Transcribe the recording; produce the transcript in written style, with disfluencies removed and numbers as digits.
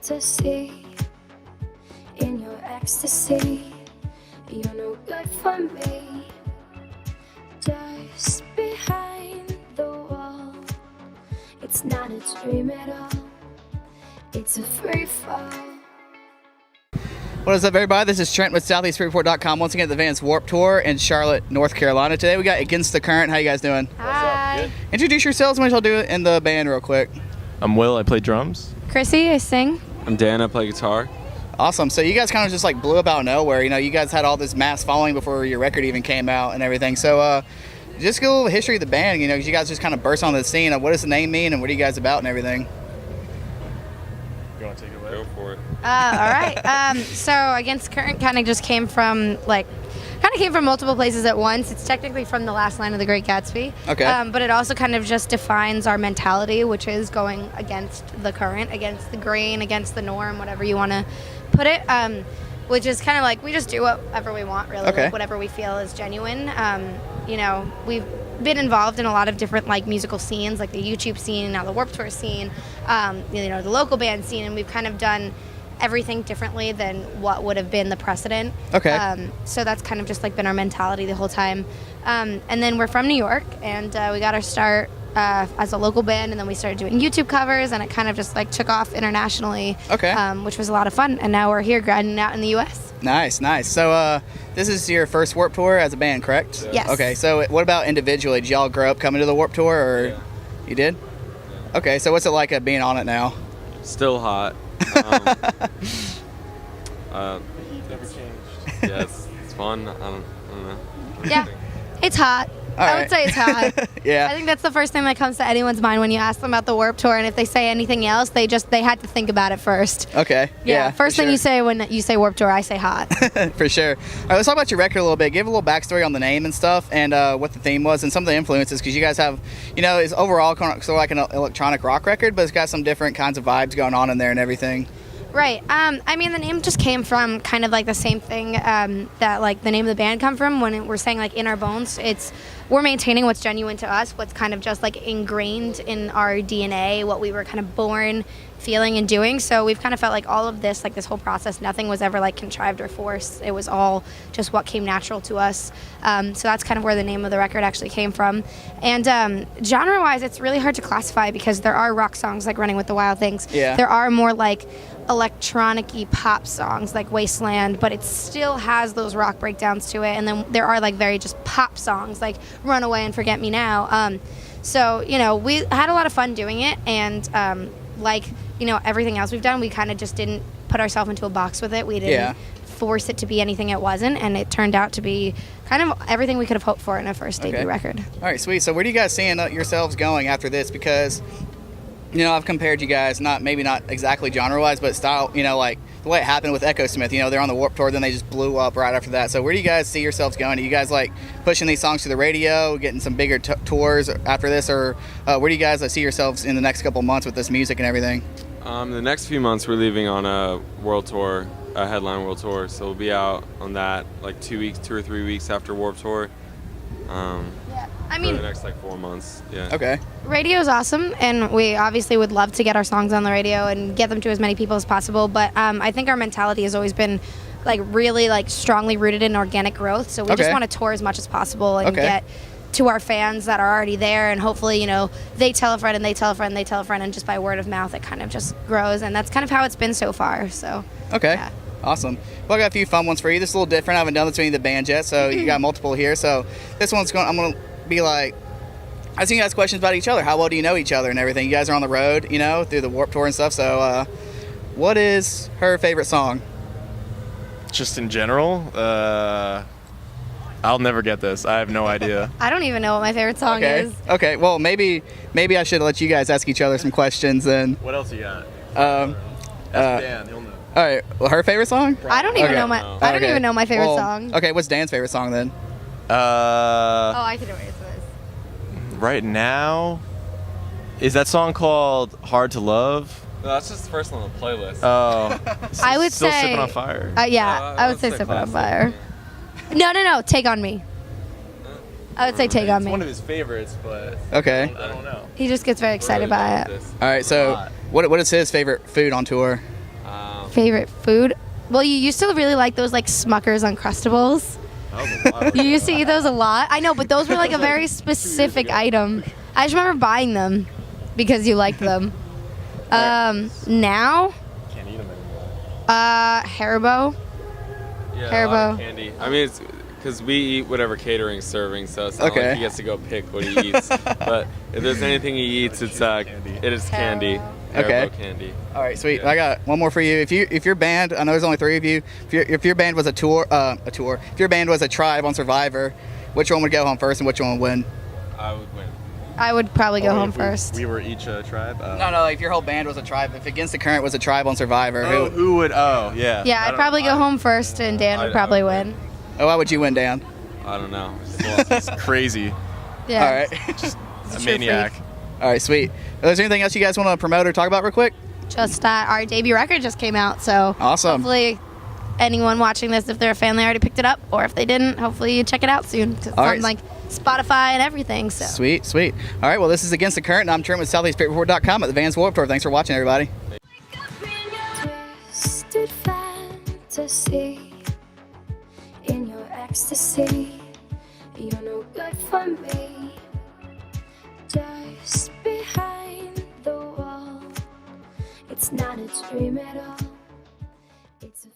to see in your ecstasy. You're no good for me. Just behind the wall. It's not a dream at all. It's a free fall. What is up, everybody? This is Trent with SoutheastFreeport.com. Once again at the Vans Warped Tour in Charlotte, North Carolina. Today we got Against the Current. How you guys doing? Hi. Introduce yourselves and what y'all do in the band real quick. I'm Will. I play drums. Chrissy, I sing. I'm Dan. I play guitar. Awesome. So you guys kind of just like blew up out of nowhere. You know, you guys had all this mass following before your record even came out and everything. So just get a little history of the band, you know, because you guys just kind of burst onto the scene. What does the name mean and what are you guys about and everything? You want to take it away? Go for it. All right. So Against Current kind of just came from multiple places at once. It's technically from the last line of The Great Gatsby. Okay. But it also kind of just defines our mentality, which is going against the current, against the grain, against the norm, whatever you want to put it. Which is kind of like we just do whatever we want, really, Okay. like whatever we feel is genuine. You know, we've been involved in a lot of different like musical scenes, like the YouTube scene, now the Warped Tour scene, you know, the local band scene, and we've kind of done everything differently than what would have been the precedent. Okay. So that's kind of just like been our mentality the whole time. And then we're from New York, and we got our start as a local band, and then we started doing YouTube covers, and it kind of just like took off internationally. Okay. Which was a lot of fun, and now we're here grinding out in the U.S. Nice. So this is your first Warped Tour as a band, correct? Yes. Okay, so what about individually? Did y'all grow up coming to the Warped Tour, or Yeah. you did? Okay, so what's it like being on it now? Still hot. Never changed. Yeah, it's fun. I don't know. Yeah, it's hot. All I right. would say it's hot. Yeah. I think that's the first thing that comes to anyone's mind when you ask them about the Warped Tour, and if they say anything else, they had to think about it first. Okay. Yeah, for first thing sure. you say when you say Warped Tour, I say hot. For sure. All right, let's talk about your record a little bit. Give a little backstory on the name and stuff, and what the theme was, and some of the influences, because you guys have, you know, it's overall kind of sort of like an electronic rock record, but it's got some different kinds of vibes going on in there and everything. Right. I mean, the name just came from kind of like the same thing that like the name of the band come from when we're saying like in our bones. We're maintaining what's genuine to us, what's kind of just like ingrained in our DNA, what we were kind of born feeling and doing. So we've kind of felt like all of this, like this whole process, nothing was ever like contrived or forced. It was all just what came natural to us. So that's kind of where the name of the record actually came from. And genre-wise, it's really hard to classify because there are rock songs like Running with the Wild Things. Yeah. There are more like electronic-y pop songs like Wasteland, but it still has those rock breakdowns to it. And then there are like very just pop songs like Runaway and Forget Me Now. So, you know, we had a lot of fun doing it, and like, you know, everything else we've done, we kind of just didn't put ourselves into a box with it. We didn't force it to be anything it wasn't, and it turned out to be kind of everything we could have hoped for in a first debut record. All right, sweet. So where do you guys see yourselves going after this? Because, you know, I've compared you guys, maybe not exactly genre-wise, but style, you know, like the way it happened with Echo Smith. You know, they're on the Warped Tour, then they just blew up right after that. So where do you guys see yourselves going? Are you guys like pushing these songs to the radio, getting some bigger tours after this, or where do you guys see yourselves in the next couple months with this music and everything? The next few months we're leaving on a world tour, a headline world tour. So we'll be out on that like 2 or 3 weeks after Warped Tour. Yeah, I For mean, the next like 4 months. Yeah. Okay. radio's awesome, and we obviously would love to get our songs on the radio and get them to as many people as possible, but I think our mentality has always been like really like strongly rooted in organic growth, so we just want to tour as much as possible and get to our fans that are already there, and hopefully, you know, they tell a friend and they tell a friend and they tell a friend, and just by word of mouth it kind of just grows, and that's kind of how it's been so far. So Okay. yeah. Awesome. Well, I got a few fun ones for you. This is a little different. I haven't done this with any of the bands yet, so you got multiple here. So this one's I'm going to be like, I think you guys questions about each other. How well do you know each other and everything? You guys are on the road, you know, through the Warped Tour and stuff. So what is her favorite song? Just in general, I'll never get this. I have no idea. I don't even know what my favorite song is. Okay. Well, maybe I should let you guys ask each other some questions then. What else you got? Ask Dan, he'll know. All right. Well, her favorite song? I don't even Okay. know I don't even know my favorite Well, song. Okay. What's Dan's favorite song then? Oh, I can erase this. Right now, is that song called "Hard to Love"? No, that's just the first one on the playlist. Oh, I would still say sipping on fire. Yeah, I would say that's Sipping on classic. Fire. No, Take on Me. I would say Take on It's Me. one of his favorites, but Okay. I don't know. He just gets very excited by it. All right. So what is his favorite food on tour? Favorite food? Well, you used to really like those like Smuckers Uncrustables. You used to eat those a lot. I know, but those were like a very specific item. I just remember buying them because you liked them. Now, Can't eat them anymore. Haribo. Yeah, Haribo. a lot of candy. I mean, it's because we eat whatever catering's serving, so it's not Okay. like he gets to go pick what he eats. But if there's anything he eats, it is candy. Okay. Haribo candy. All right, sweet. I got one more for you. If your band, I know there's only 3 of you. If your band was a tour. If your band was a tribe on Survivor, which one would go home first and which one would win? I would win. I would probably go home If first. We were each a tribe. No, like if your whole band was a tribe. If Against the Current was a tribe on Survivor, Who would? Oh, yeah. Yeah, I'd probably go home first, and Dan would probably win. why would you win, Dan? I don't know. He's crazy. Yeah. All right. He's A true maniac. freak. All right, sweet. Is there anything else you guys want to promote or talk about real quick? Just our debut record just came out, so Awesome. hopefully anyone watching this, if they're a fan, they already picked it up, or if they didn't, hopefully you check it out soon. 'Cause it's All on right. like Spotify and everything. So Sweet, sweet. All right, well, this is Against the Current, and I'm Trenton with SoutheastPaperboard.com at the Vans Warped Tour. Thanks for watching, everybody. Twisted fantasy in your ecstasy. You're no good for me. Just behind the wall. It's not a dream at all.